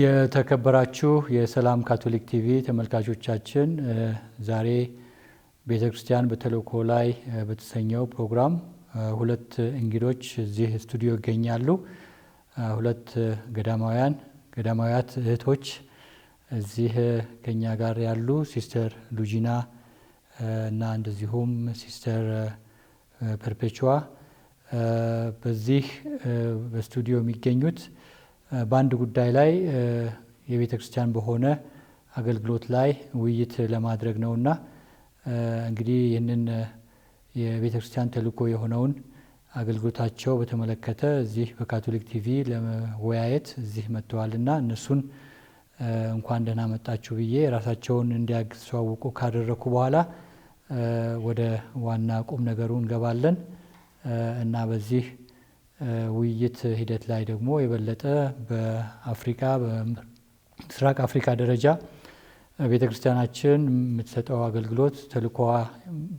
የተከበራችሁ የሰላም ካቶሊክ ቲቪ ተመልካቾቻችን ዛሬ ቤተክርስቲያን በተልኮ ላይ በተሰኘው ፕሮግራም ሁለት እንግዶች እዚህ ስቱዲዮ ይገኛሉ። ሁለት ገዳማውያት እህቶች እዚህ ከኛ ጋር ያሉ ሲስተር ሉጂና እና እንደዚሁም ሲስተር ፐርፔቹዋ በዚህ በስቱዲዮ የሚገኙት በአንድ ጉዳይ ላይ የቤተክርስቲያን በሆነ አገልግሎት ላይ ውይይት ለማድረግ ነውና እንግዲህ ይህንን የቤተክርስቲያን ተልኮ የሆነውን አገልግሎታቸው በተመለከተ እዚህ በካቶሊክ ቲቪ ለመወያየት እዚህ መጥተዋልና እነሱን እንኳን ደህና መጣችሁ ብዬ ራሳቸውን እንዲያስተዋውቁ ካደረኩ በኋላ ወደ ዋና ቁም ነገሩ እንገባለን እና በዚህ ውይይት ሂደት ላይ ደግሞ የበለጠ በአፍሪካ በምስራቅ አፍሪካ ደረጃ ቤተክርስቲያናችን የምትሰጠው አገልግሎት ተልኮዋ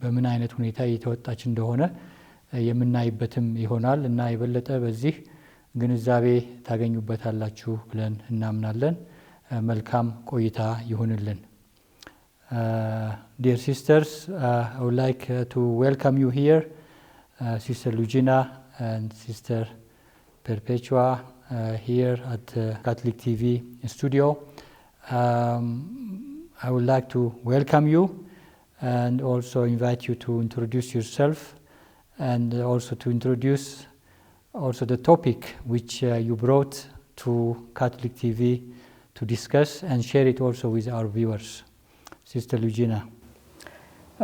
በምን አይነት ሁኔታ እየተወጣች እንደሆነ የምናይበትም ይሆናል እና የበለጠ በዚህ ግንዛቤ ታገኙበታላችሁ ብለን እናምናለን። መልካም ቆይታ ይሁንልን። Dear sisters, I would like to welcome you here, Sister Lugina and Sister Perpetua here at Catholic TV studio. I would like to welcome you and also invite you to introduce yourself and also to introduce also the topic which you brought to Catholic TV to discuss and share it also with our viewers. Sister Lugina.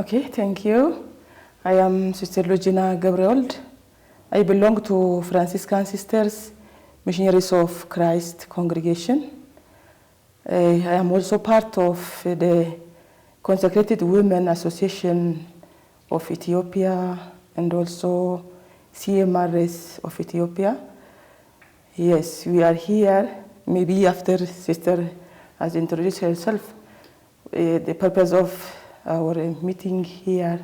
Okay, thank you. I am Sister Lugina Gabriold. I belong to Franciscan Sisters, Missionaries of Christ congregation. I am also part of the Consecrated Women Association of Ethiopia and also CMRS of Ethiopia. Yes, we are here. Maybe after Sister has introduced herself, the purpose of our meeting here,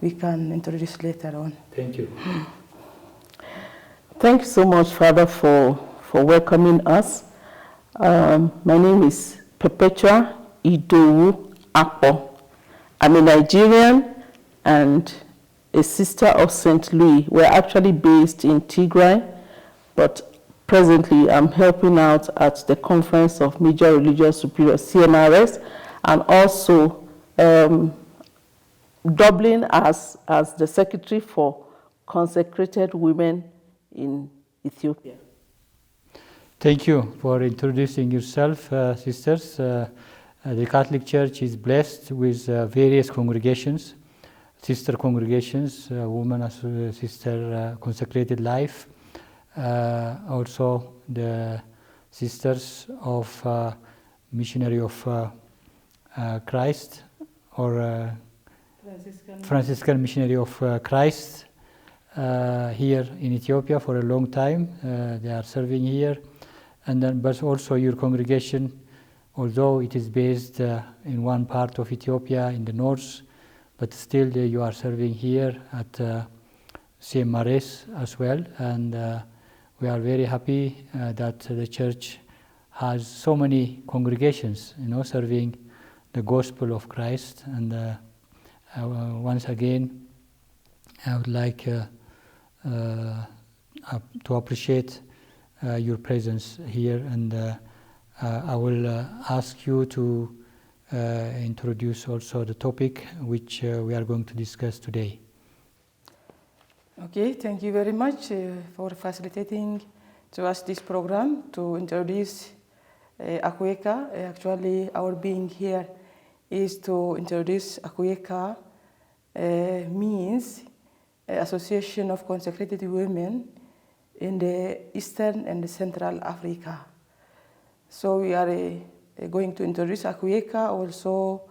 we can introduce later on. Thank you. Thank you so much, Father, for welcoming us. My name is Perpetua Idowu Akpo. I'm a Nigerian and a sister of St. Louis. We're actually based in Tigray, but presently I'm helping out at the Conference of Major Religious Superiors, CMRS, and also doubling as the Secretary for Consecrated Women in Ethiopia. Thank you for introducing yourself, sisters. The Catholic Church is blessed with various congregations, sister congregations, women sister consecrated life, also the sisters of missionary of Christ or Franciscan missionary of Christ here in Ethiopia for a long time. They are serving here. And then, but also your congregation, although it is based in one part of Ethiopia in the north, but still you are serving here at CMRS as well. And we are very happy that the church has so many congregations, serving the gospel of Christ. And once again, I would like to appreciate your presence here, and I will ask you to introduce also the topic which we are going to discuss today. Okay, thank you very much for facilitating to us this program to introduce Akueka. Actually, our being here is to introduce Akueka means Association of Consecrated Women in the Eastern and Central Africa. So we are going to introduce Akueka, also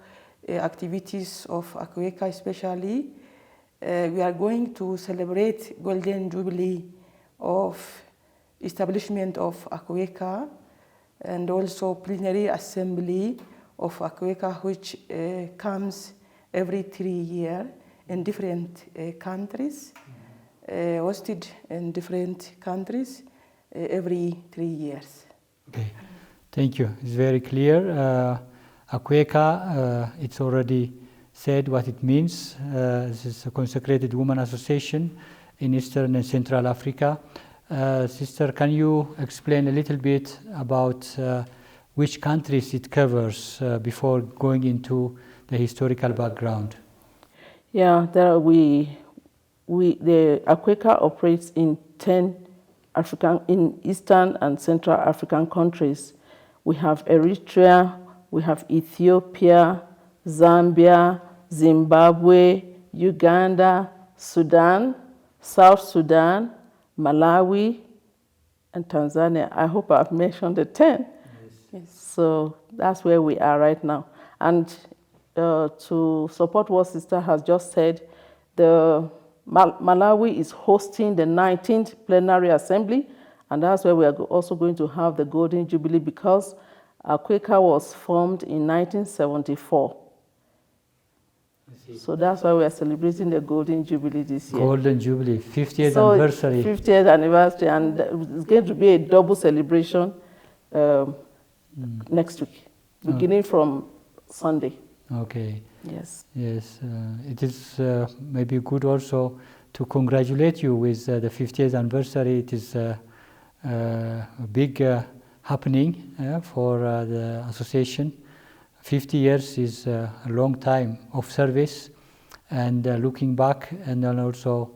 activities of Akueka especially. We are going to celebrate Golden Jubilee of establishment of Akueka and also plenary assembly of Akueka, which comes every 3 years in different countries. Hosted in different countries every 3 years. Okay. Thank you. It's very clear. Akweka, it's already said what it means. This is a consecrated women association in Eastern and Central Africa. Sister, can you explain a little bit about which countries it covers before going into the historical background? Yeah, the Akweka operates in 10 in Eastern and Central African countries. We have Eritrea, we have Ethiopia, Zambia, Zimbabwe, Uganda, Sudan, South Sudan, Malawi, and Tanzania. I hope I've mentioned the 10. Yes. So that's where we are right now. And to support what Sister has just said, the Malawi is hosting the 19th plenary assembly, and that's where we are also going to have the Golden Jubilee, because Akweka was formed in 1974. So that's why we are celebrating the Golden Jubilee this year. Golden Jubilee, 50th anniversary. 50th anniversary, and it's going to be a double celebration next week, beginning from Sunday. Okay. Yes. Yes, it is maybe good also to congratulate you with the 50th anniversary. It is a big happening for the association. 50 years is a long time of service, and looking back, and then also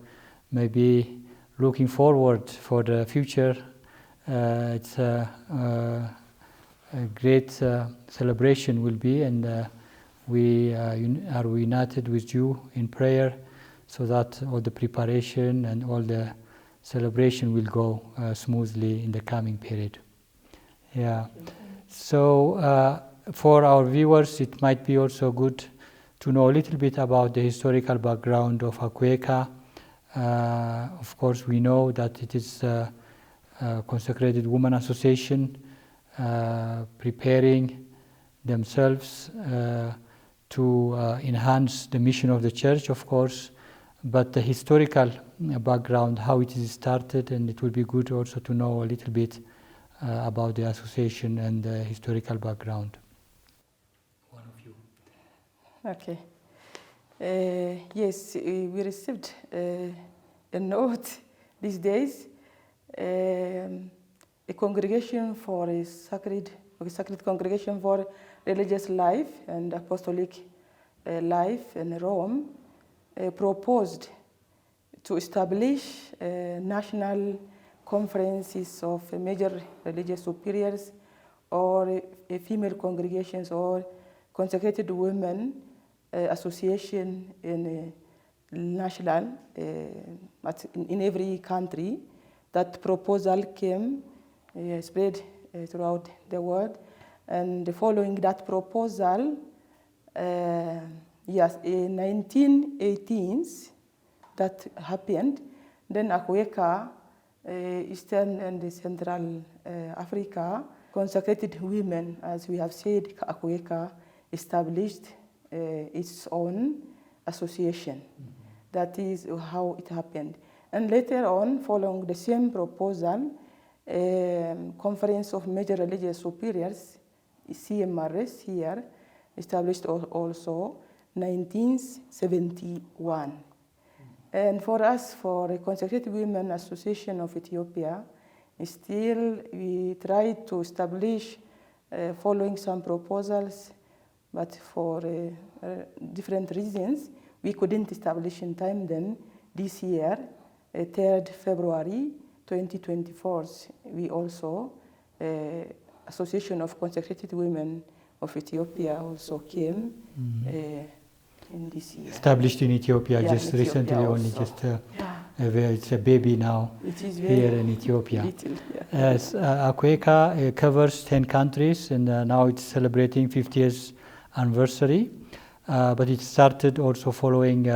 maybe looking forward for the future. It's a great celebration will be, and we are united with you in prayer, so that all the preparation and all the celebration will go smoothly in the coming period. Yeah. So for our viewers, it might be also good to know a little bit about the historical background of Akweka. Of course, we know that it is a consecrated women association preparing themselves to enhance the mission of the church, of course, but the historical background, how it is started, and it will be good also to know a little bit about the association and the historical background. One of you. Okay. Yes, we received a note these days, a congregation for a sacred congregation for religious life and apostolic life in Rome proposed to establish national conferences of major religious superiors or female congregations or consecrated women association in national in every country. That proposal came spread throughout the world. And following that proposal, yes, in 1918, that happened. Then Akweka, Eastern and Central Africa, consecrated women, as we have said, Akweka established its own association. That is how it happened. And later on, following the same proposal, Conference of Major Religious Superiors, CMRS here, established also 1971. And for us, for the Consecrated Women Association of Ethiopia, still we tried to establish following some proposals, but for different reasons, we couldn't establish in time. Then this year, 3rd February 2024, we also Association of Consecrated Women of Ethiopia also came in this year. Established in Ethiopia, Yeah, just in Ethiopia recently, also. only just it's a baby now It is here very in Ethiopia. little, yeah. Yes, Akweka covers 10 countries, and now it's celebrating 50th anniversary. But it started also following,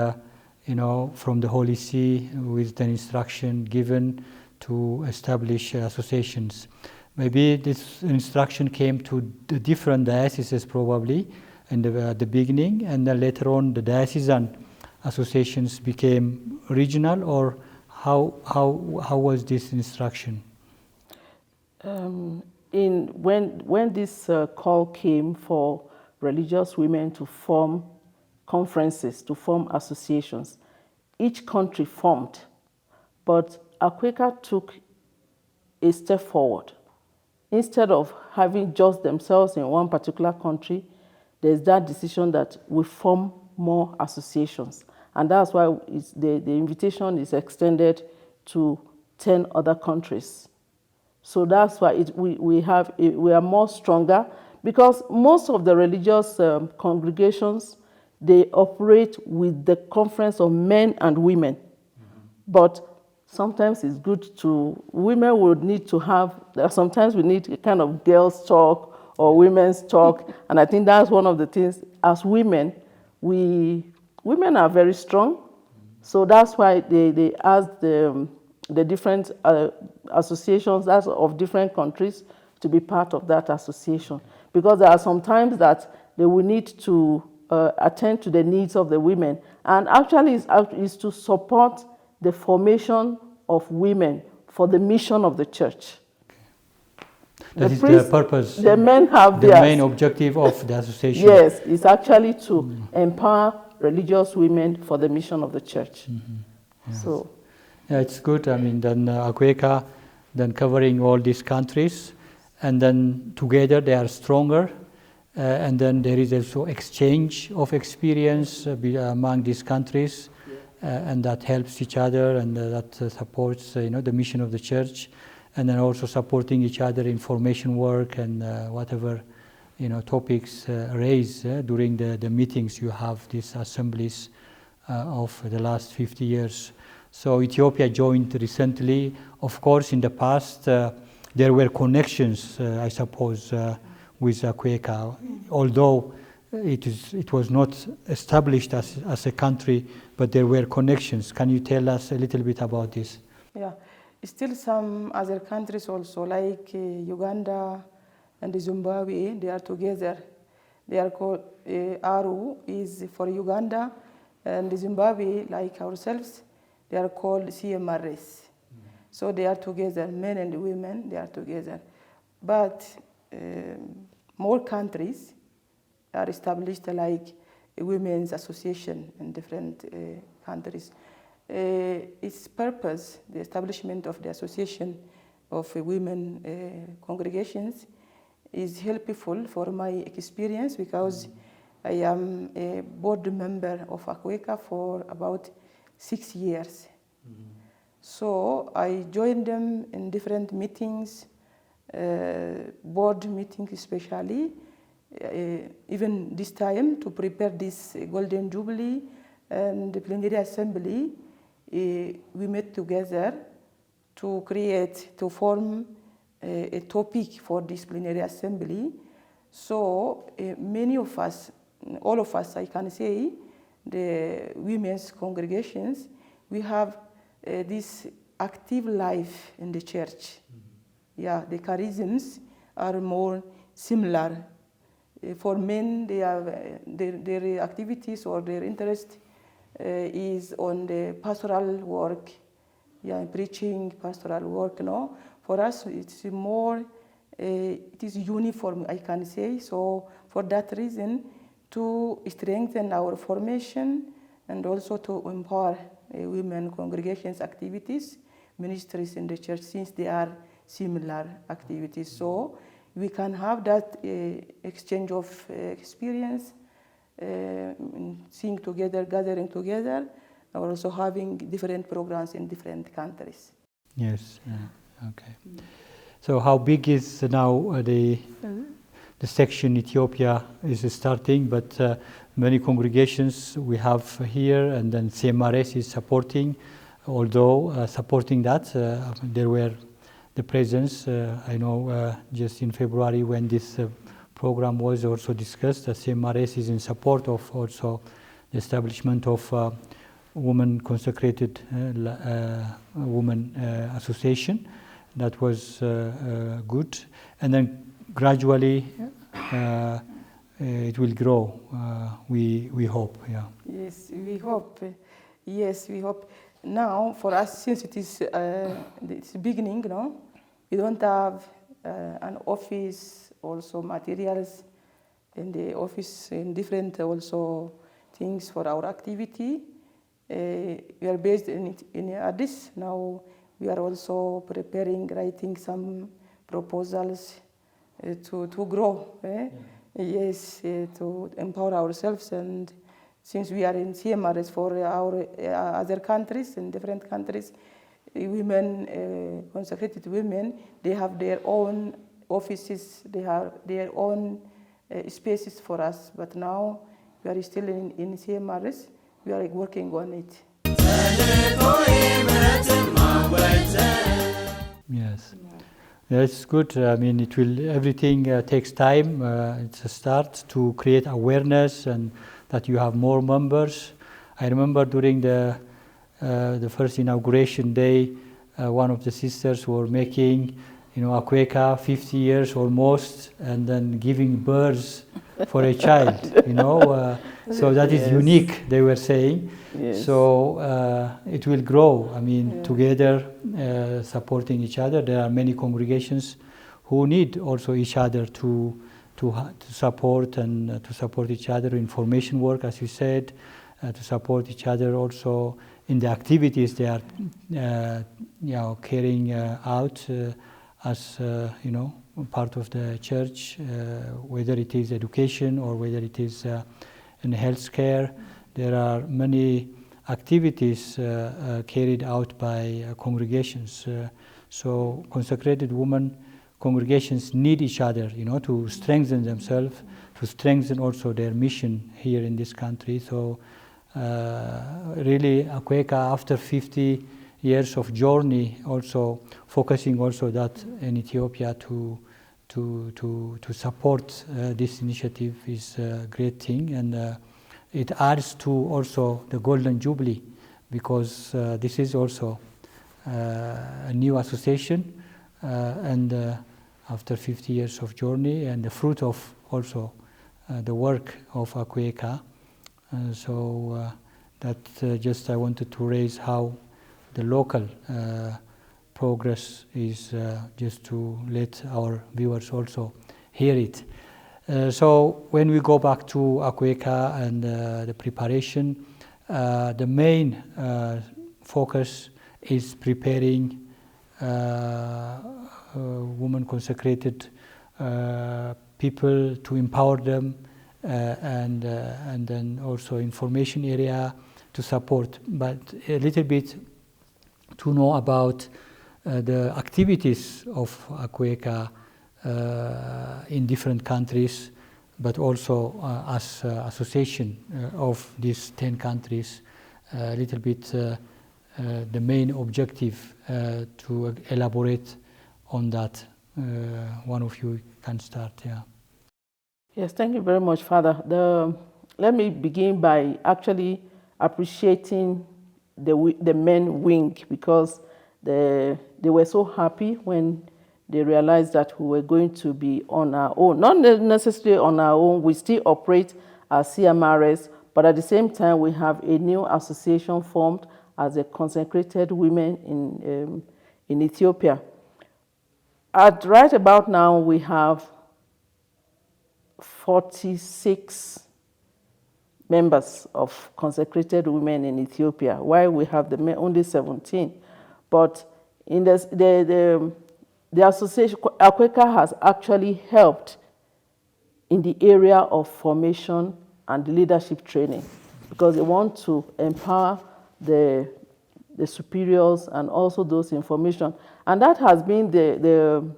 from the Holy See with the instruction given to establish associations. Maybe this instruction came to the different dioceses probably at the beginning, and then later on the diocesan associations became regional, or how was this instruction? when this call came for religious women to form conferences, to form associations, each country formed, but Akweka took a step forward. Instead of having just themselves in one particular country, there's that decision that we form more associations. And that's why the invitation is extended to 10 other countries. So that's why we are more stronger, because most of the religious congregations, they operate with the conference of men and women. Mm-hmm. But sometimes it's good to, women would need to have, sometimes we need a kind of girls' talk or women's talk. And I think that's one of the things, as women, women are very strong. So that's why they asked the different associations of different countries to be part of that association. Because there are some times that they will need to attend to the needs of the women. And actually is to support the formation of women for the mission of the church. That is the purpose. The men have the main objective of the association. Yes, it's actually to empower religious women for the mission of the church. Mm-hmm. Yes. So, yeah, it's good. I mean, then Akweka, then covering all these countries, and then together they are stronger. And then there is also exchange of experience among these countries, and that helps each other, and that supports the mission of the church, and then also supporting each other in formation work and whatever topics raised during the meetings you have, these assemblies of the last 50 years. So Ethiopia joined recently. Of course, in the past there were connections, I suppose, with Akweka, although it was not established as a country, but there were connections. Can you tell us a little bit about this? Yeah, still some other countries also, like Uganda and Zimbabwe, they are together. They are called Aru is for Uganda, and Zimbabwe, like ourselves, they are called CMRS. Mm-hmm. So they are together, men and women, they are together. But more countries are established like a women's association in different countries. Its purpose, the establishment of the association of women congregations, is helpful for my experience, because I am a board member of Akweka for about 6 years. Mm-hmm. So I joined them in different meetings, board meetings especially, even this time to prepare this Golden Jubilee and the plenary assembly. We met together to form a topic for this plenary assembly. So many of us, all of us, I can say, the women's congregations, we have this active life in the church. Mm-hmm. Yeah, the charisms are more similar. For men, they have their activities or their interest is on the pastoral work, preaching, pastoral work. No, for us it's more, it is uniform, I can say. So for that reason, to strengthen our formation and also to empower women congregations activities, ministries in the church, since they are similar activities. So we can have that exchange of experience, seeing together, gathering together, and also having different programs in different countries. Yes, okay. So how big is now the section Ethiopia is starting, but many congregations we have here, and then CMRS is supporting, although supporting that, there were the presence, I know just in February when this program was also discussed, the CMRS is in support of also the establishment of women consecrated women association. That was good, and then gradually it will grow. We hope. Yeah. Yes, we hope. Yes, we hope. Now, for us, since it is it's beginning, no, we don't have an office, also materials in the office, in different also things for our activity. We are based in Addis. Now we are also preparing, writing some proposals to grow. Yes, to empower ourselves. And since we are in CMRS for our other countries, in different countries, women, consecrated women, they have their own offices, they have their own spaces for us. But now we are still in CMRS. We are working on it. Yes, that's good. I mean, everything takes time. It's a start to create awareness and that you have more members. I remember during the first inauguration day, one of the sisters were making, Akweka, 50 years almost, and then giving birth for a child, so that is unique, they were saying. Yes. So it will grow, together, supporting each other. There are many congregations who need also each other to support and to support each other, information work, as you said, to support each other also in the activities they are carrying out as part of the church, whether it is education or whether it is in healthcare. There are many activities carried out by congregations. So consecrated women congregations need each other, to strengthen themselves, to strengthen also their mission here in this country. So really, Akweka, after 50 years of journey, also focusing also that in Ethiopia to support this initiative is a great thing, and it adds to also the Golden Jubilee, because this is also a new association, and after 50 years of journey, and the fruit of also the work of Akweka. So that just I wanted to raise how the local progress is, just to let our viewers also hear it. So when we go back to Akweka and the preparation, the main focus is preparing women consecrated people, to empower them, and then also information area to support, but a little bit to know about the activities of Akweka in different countries, but also as association of these 10 countries, a little bit the main objective to elaborate on that. One of you can start, yeah. Yes, thank you very much, Father. Let me begin by actually appreciating the men wing, because they were so happy when they realized that we were going to be on our own. Not necessarily on our own, we still operate as CMRS, but at the same time we have a new association formed as a consecrated women in Ethiopia. Right about now we have 46 members of consecrated women in Ethiopia, while we have the men only 17. But in the association, Akweka has actually helped in the area of formation and leadership training, because they want to empower the superiors and also those information. And that has been the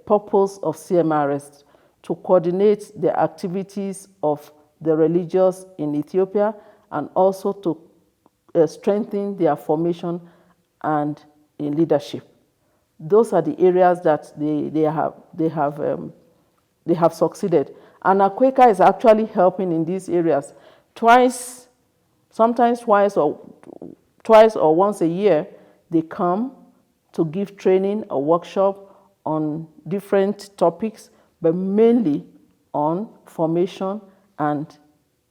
purpose of CMRS, to coordinate the activities of the religious in Ethiopia, and also to strengthen their formation and in leadership. Those are the areas that they have succeeded. And Akweka is actually helping in these areas. Sometimes twice or once a year, they come to give training or workshop on different topics, but mainly on formation and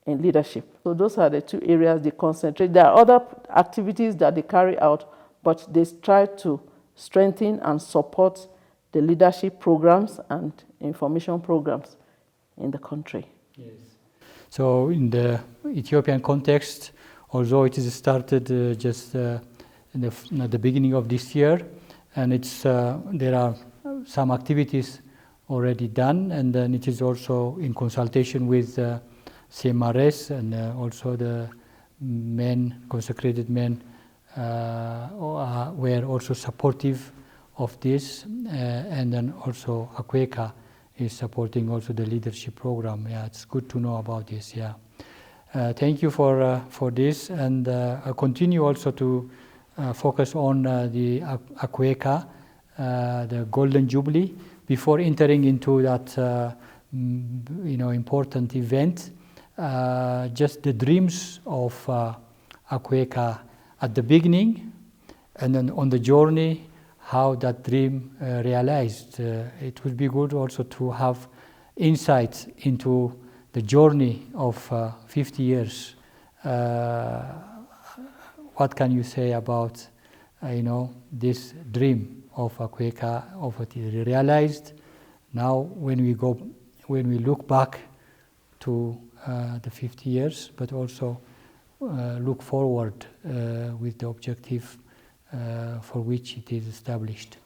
in leadership. So those are the two areas they concentrate. There are other activities that they carry out, but they try to strengthen and support the leadership programs and information programs in the country. Yes. So in the Ethiopian context, although it is started just at the beginning of this year, and it's there are some activities already done, and then it is also in consultation with CMRS and also the men, consecrated men, were also supportive of this, and then also Akweka is supporting also the leadership program. Yeah, it's good to know about this. Yeah, thank you for this, and I continue also to focus on the Akweka, the Golden Jubilee. Before entering into that, important event, just the dreams of Akweka at the beginning, and then on the journey, how that dream realized. It would be good also to have insights into the journey of 50 years. What can you say about, this dream of Akweka, of what is realized now when we look back to the 50 years, but also look forward with the objective for which it is established.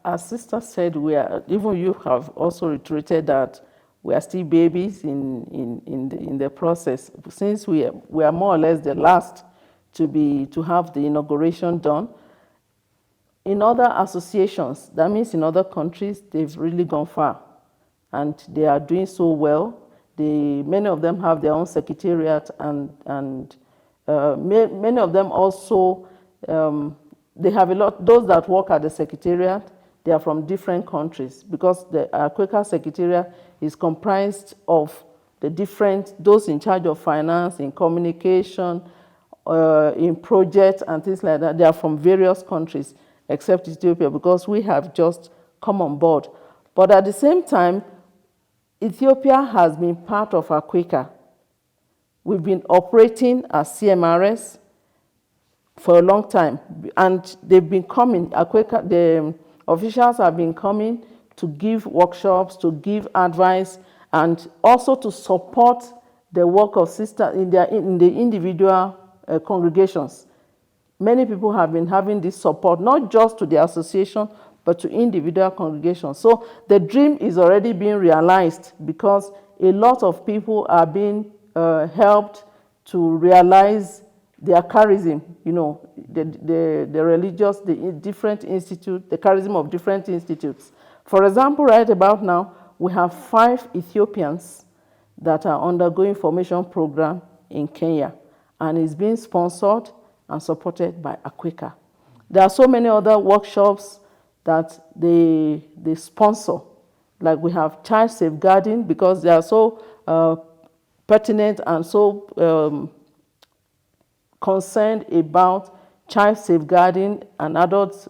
As Sister said, even you have also reiterated that we are still babies in the process. Since we are more or less the last to have the inauguration done. In other associations, that means in other countries, they've really gone far, and they are doing so well. Many of them have their own secretariat, and many of them also, they have a lot. Those that work at the secretariat, they are from different countries, because the Akweka secretariat is comprised of those in charge of finance, in communication, in projects and things like that. They are from various countries, except Ethiopia, because we have just come on board. But at the same time, Ethiopia has been part of Akweka. We've been operating as CMRS for a long time, and they've been coming. Akweka, the officials have been coming to give workshops, to give advice, and also to support the work of sisters in the individual congregations. Many people have been having this support, not just to the association, but to individual congregations. So the dream is already being realized, because a lot of people are being helped to realize their charism, the religious, the different institutes, the charism of different institutes. For example, right about now, we have 5 Ethiopians that are undergoing formation program in Kenya, and it's being sponsored and supported by Akweka. There are so many other workshops that they sponsor. Like we have child safeguarding, because they are so pertinent and so concerned about child safeguarding and adults,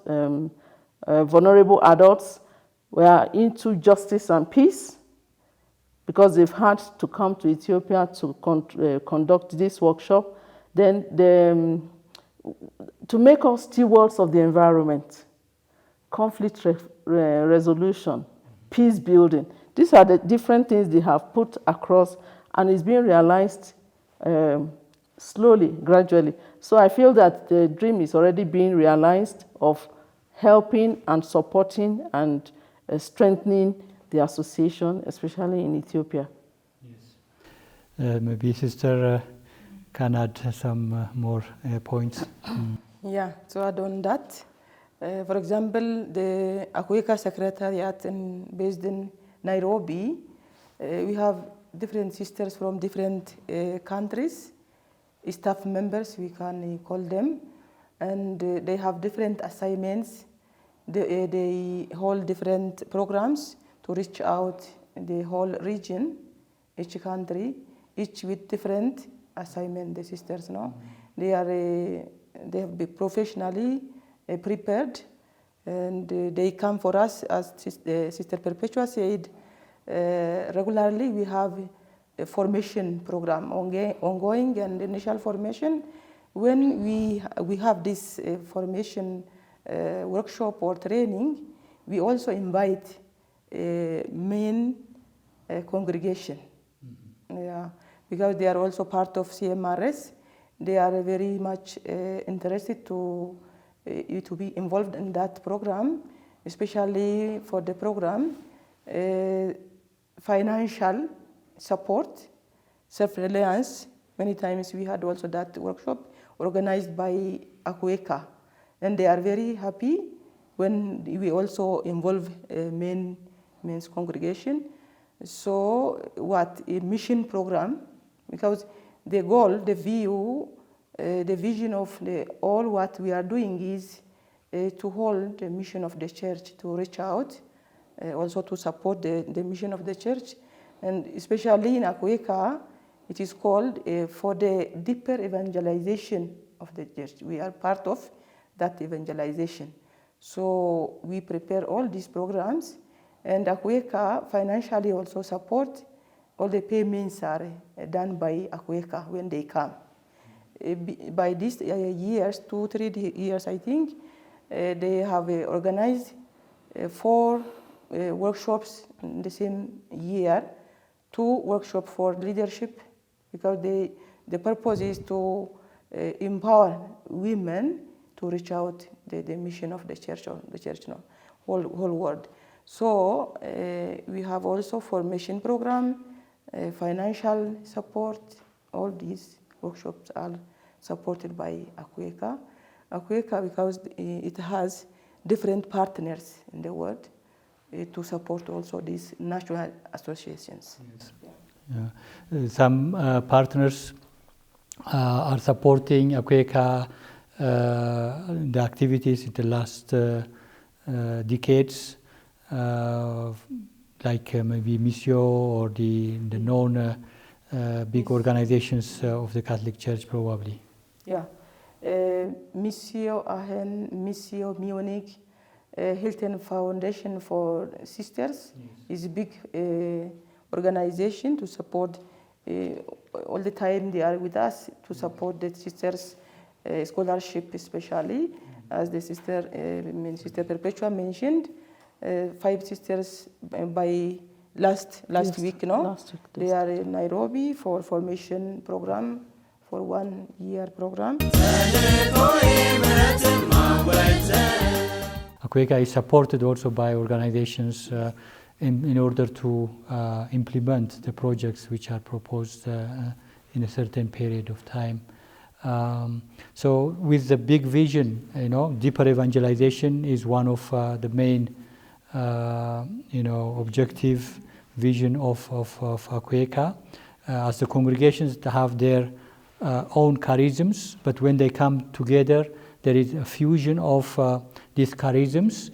vulnerable adults. We are into justice and peace, because they've had to come to Ethiopia to conduct this workshop. Then to make us stewards of the environment, conflict resolution, peace building. These are the different things they have put across, and it's being realized slowly, gradually. So I feel that the dream is already being realized of helping and supporting and strengthening the association, especially in Ethiopia. Yes. Maybe Sister can add some more points. Yeah, to add on that, for example, the Akweka Secretariat based in Nairobi, we have different sisters from different countries, staff members, we can call them, and they have different assignments. They hold different programs to reach out the whole region, each country, each with different assignment. The sisters, they have been professionally prepared, and they come for us, as Sister Perpetua said. Regularly, we have a formation program ongoing, and initial formation. When we have this formation workshop or training, we also invite main congregation. Yeah, because they are also part of CMRS. They are very much interested to be involved in that program, especially for the program, financial support, self-reliance. Many times we had also that workshop organized by Akueka, and they are very happy when we also involve men's congregation. So what a mission program, because the goal, the view, the vision of all what we are doing is to hold the mission of the church, to reach out, also to support the mission of the church, and especially in Akueka, it is called for the deeper evangelization of the church. We are part of that evangelization. So we prepare all these programs, and Akueka financially also support. All the payments are done by Akueka when they come. By these years, 2-3 years, I think, they have organized 4 workshops in the same year, 2 workshops for leadership, because the purpose is to empower women to reach out the mission of the church, or the church, no, whole world. So we have also formation program, financial support. All these workshops are supported by Akueka. Akueka, because it has different partners in the world to support also these national associations. Yes. Yeah. Some partners are supporting Akueka, the activities in the last decades, like maybe Missio or the known big organizations of the Catholic Church, probably. Yeah, Missio Aachen, Missio Munich, Hilton Foundation for Sisters is a big organization to support. All the time they are with us to support the sisters' scholarship, especially as the Sister Perpetua mentioned. 5 sisters by last week, no? Last week, they are in Nairobi for formation program, for 1 year program. Akueka is supported also by organizations in order to implement the projects which are proposed in a certain period of time. So with the big vision, deeper evangelization is one of the main objective vision of Akueka. As the congregations have their own charisms, but when they come together, there is a fusion of these charisms,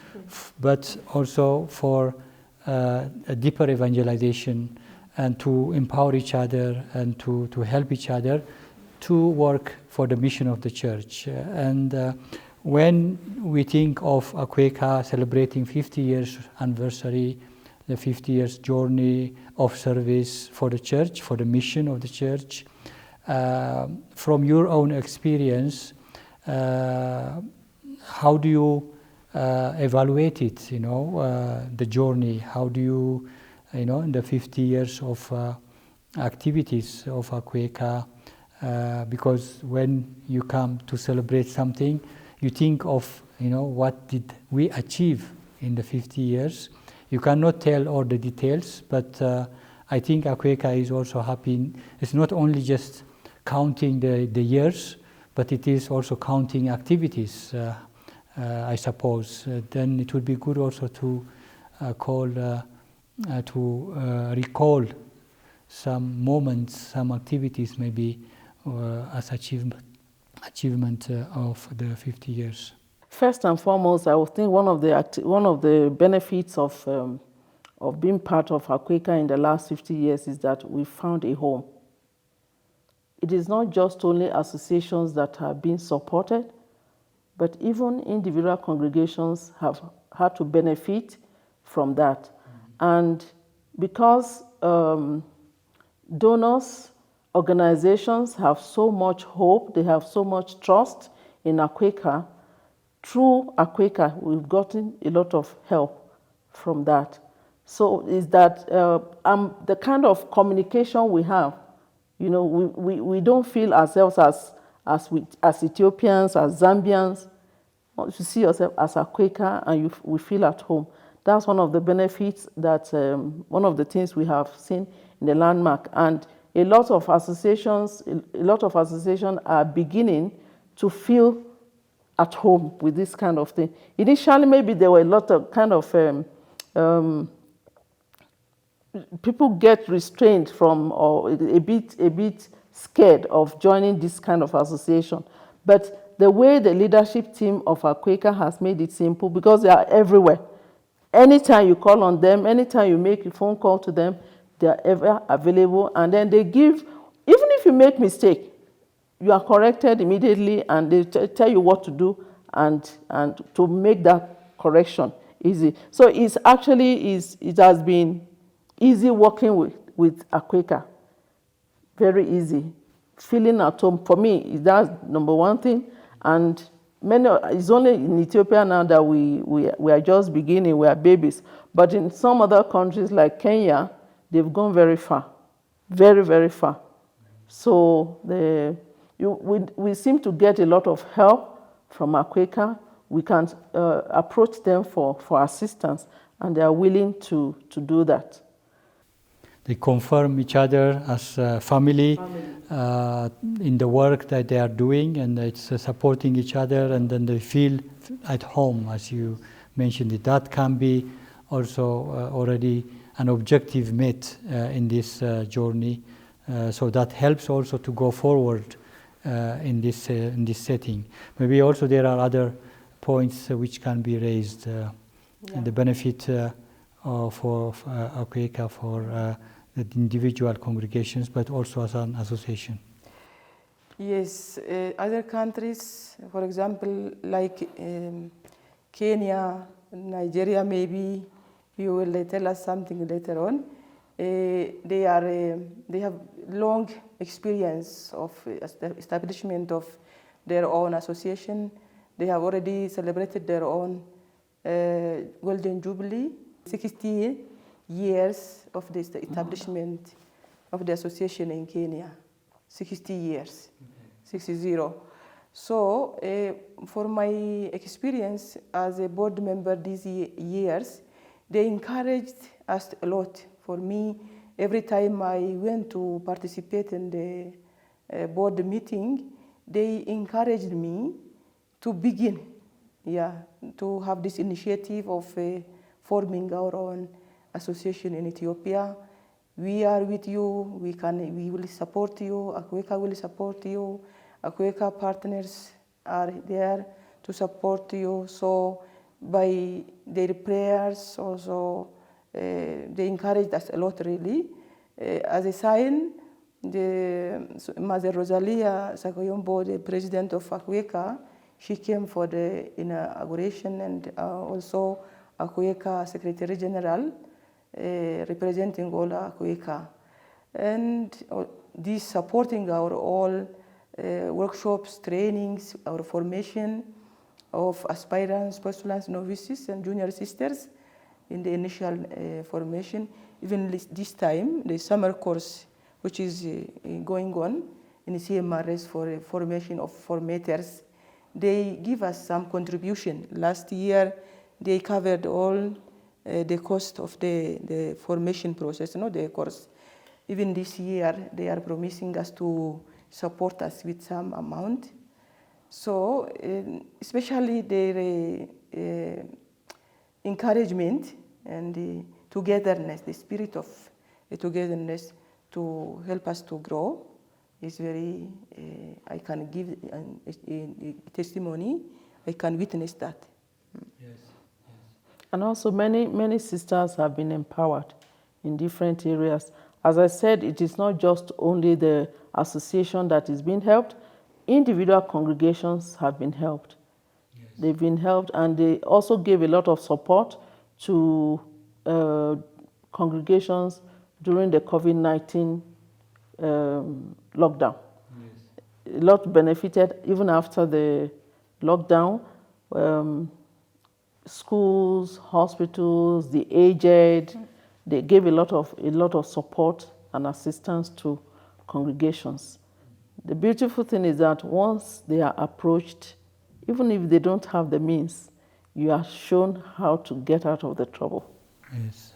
but also for a deeper evangelization and to empower each other and to help each other to work for the mission of the church. And when we think of Akueka celebrating 50 years anniversary, the 50 years journey of service for the church, for the mission of the church, from your own experience, how do you evaluate it, the journey? How do you, in the 50 years of activities of Akueka, because when you come to celebrate something, you think of, what did we achieve in the 50 years. You cannot tell all the details, but I think Akueka is also happy. It's not only just counting the years, but it is also counting activities, I suppose. Then it would be good also to recall some moments, some activities maybe as achievement of the 50 years. First and foremost, I would think one of the benefits of being part of Akueka in the last 50 years is that we found a home. It is not just only associations that are being supported, but even individual congregations have had to benefit from that. And because donors, organizations have so much hope, they have so much trust in Akueka, through Akweka, we've gotten a lot of help from that. So is that the kind of communication we have, you know, we don't feel ourselves as Ethiopians, as Zambians. You see yourself as a Quaker and we feel at home. That's one of the benefits that, one of the things we have seen in the landmark. And a lot of associations are beginning to feel at home with this kind of thing. Initially, maybe there were a lot of kind of, people get restrained from, or a bit scared of joining this kind of association. But the way the leadership team of Akweka has made it simple, because they are everywhere. Anytime you call on them, anytime you make a phone call to them, they are ever available. And then they give, even if you make mistake, you are corrected immediately and they tell you what to do and to make that correction easy. So it's actually, it has been easy working with Akweka. Very easy. Feeling at home, for me, that's number one thing. And it's only in Ethiopia now that we are just beginning, we are babies. But in some other countries like Kenya, they've gone very far, very, very far. So we seem to get a lot of help from Akweka. We can approach them for assistance, and they are willing to do that. They confirm each other as a family in the work that they are doing, and it's supporting each other, and then they feel at home, as you mentioned it. That can be also already an objective met in this journey, so that helps also to go forward in this setting. Maybe also there are other points which can be raised in the benefit for Akweka, for the individual congregations, but also as an association. Yes, other countries, for example, like Kenya, Nigeria, maybe you will tell us something later on. They have long experience of establishment of their own association. They have already celebrated their own Golden Jubilee, 60 years of the establishment of the association in Kenya. 60 years, 60. So for my experience as a board member these years, they encouraged us a lot. For me, every time I went to participate in the board meeting, they encouraged me to begin, to have this initiative of forming our own association in Ethiopia. We are with you, we will support you, Akweka will support you, Akweka partners are there to support you. So by their prayers also, they encouraged us a lot really. As a sign, Mother Rosalia Sakoyombo, the president of Akweka, she came for the inauguration, and also Akweka Secretary General, representing all Akweka. And this supporting our all workshops, trainings, our formation of aspirants, postulants, novices, and junior sisters in the initial formation. Even this time, the summer course, which is going on in CMRS for formation of formators, they give us some contribution. Last year, they covered all the cost of the formation process, the course. Even this year, they are promising us to support us with some amount. So, especially their encouragement and the togetherness, the spirit of togetherness to help us to grow is very, I can give a testimony, I can witness that. Yes. And also many sisters have been empowered in different areas. As I said, it is not just only the association that is being helped, individual congregations have been helped. Yes. They've been helped, and they also gave a lot of support to congregations during the COVID-19 lockdown. Yes. A lot benefited even after the lockdown. schools, hospitals, the aged. They gave a lot of support and assistance to congregations. The beautiful thing is that once they are approached, even if they don't have the means, you are shown how to get out of the trouble. Yes.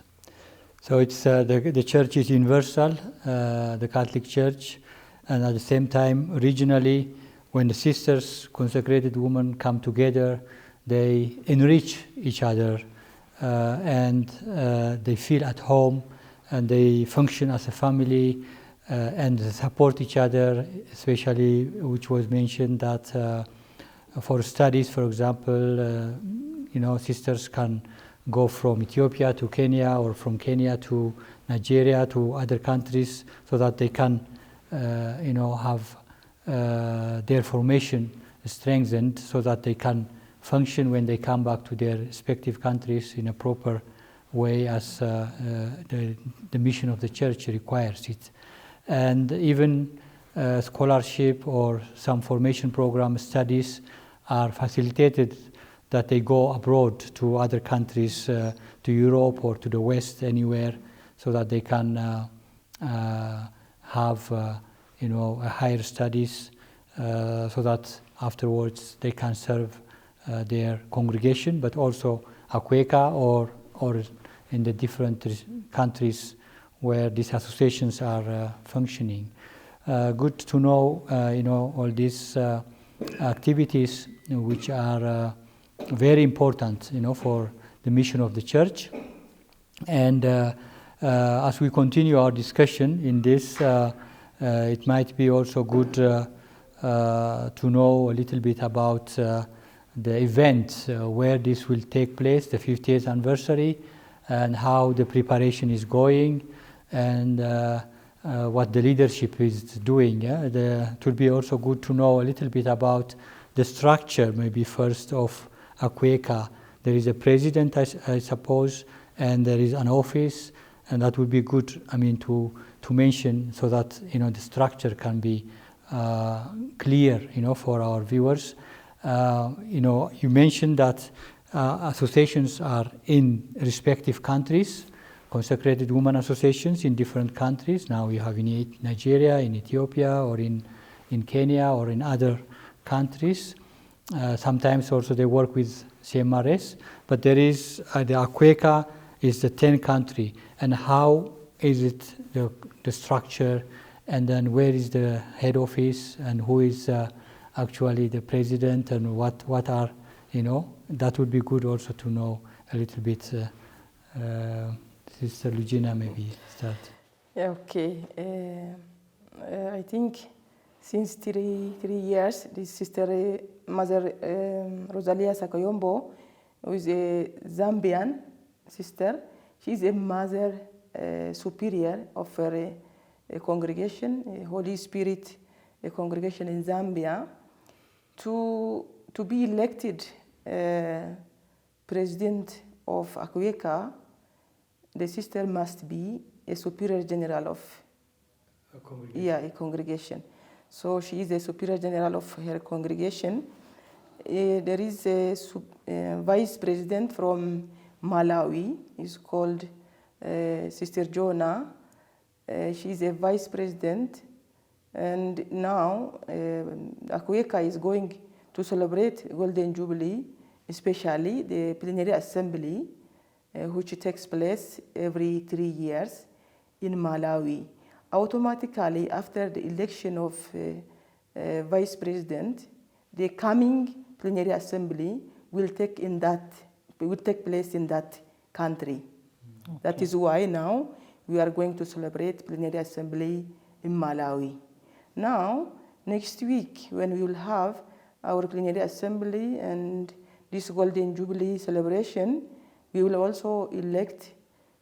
So it's the church is universal, the Catholic Church, and at the same time, regionally, when the sisters, consecrated women, come together, they enrich each other, and they feel at home, and they function as a family, and support each other, especially which was mentioned that for studies, for example, sisters can go from Ethiopia to Kenya or from Kenya to Nigeria to other countries so that they can, have their formation strengthened so that they can function when they come back to their respective countries in a proper way as the mission of the church requires it. And even scholarship or some formation program studies are facilitated that they go abroad to other countries, to Europe or to the West, anywhere, so that they can have, a higher studies, so that afterwards they can serve their congregation, but also Akweka or in the different countries where these associations are functioning. Good to know, all these activities which are very important, for the mission of the church. And as we continue our discussion in this, it might be also good to know a little bit about the event where this will take place, the 50th anniversary, and how the preparation is going, and what the leadership is doing. It would be also good to know a little bit about the structure, maybe first, of Akweka. There is a president, I suppose, and there is an office, and that would be good, to mention so that, the structure can be clear, for our viewers. You mentioned that associations are in respective countries, consecrated women associations in different countries. Now you have in Nigeria, in Ethiopia, or in Kenya, or in other countries. Sometimes also they work with CMRS, but there is the Akweka is the 10th country. And how is it the structure, and then where is the head office, and who is actually the president, and what are, that would be good also to know a little bit. Sister Lugina, maybe start. Okay. I think since three years, this sister, Mother Rosalia Sakoyombo, who is a Zambian sister, she's a mother superior of a congregation, a Holy Spirit a congregation in Zambia. To be elected president of Akweka, the sister must be a superior general of a congregation. So she is the superior general of her congregation. There is a vice president from Malawi. Is called Sister Jonah. She is a vice president, and now Akweka is going to celebrate Golden Jubilee, especially the plenary assembly, which takes place every 3 years in Malawi. Automatically, after the election of vice president, the coming plenary assembly will take place in that country. Okay. That is why now we are going to celebrate plenary assembly in Malawi. Now, next week, when we will have our plenary assembly and this Golden Jubilee celebration, we will also elect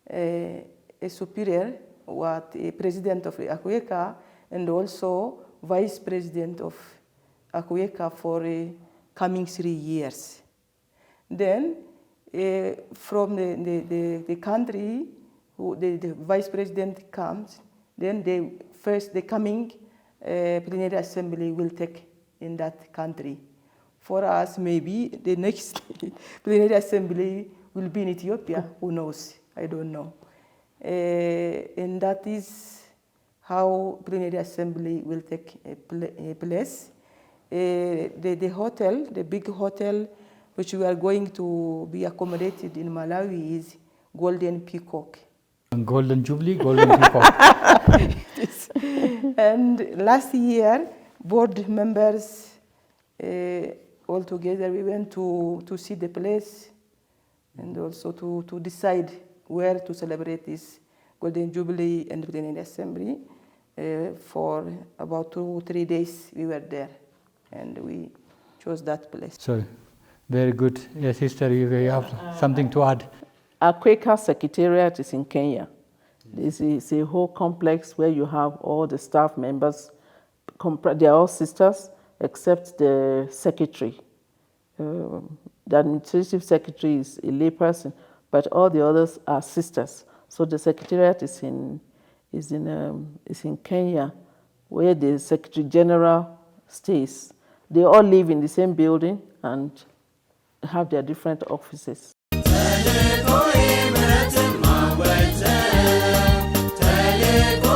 a superior, a president of Akweka, and also vice president of Akweka for the coming 3 years. Then, from the country, the vice president comes, then the coming plenary assembly will take in that country. for us, maybe the next plenary assembly will be in Ethiopia. Who knows? I don't know. And that is how plenary assembly will take place. The hotel, the big hotel, which we are going to be accommodated in Malawi is Golden Peacock. Golden Jubilee, Golden Peacock. And last year, board members all together, we went to see the place and also to decide where to celebrate this Golden Jubilee and Plenary Assembly. For about 2-3 days, we were there, and we chose that place. So, very good. Yes, sister, you have something to add? Our Quaker Secretariat is in Kenya. This is a whole complex where you have all the staff members. They are all sisters, except the secretary. The administrative secretary is a layperson, but all the others are sisters. So the secretariat is in Kenya, where the Secretary General stays. They all live in the same building and have their different offices. ተልኮ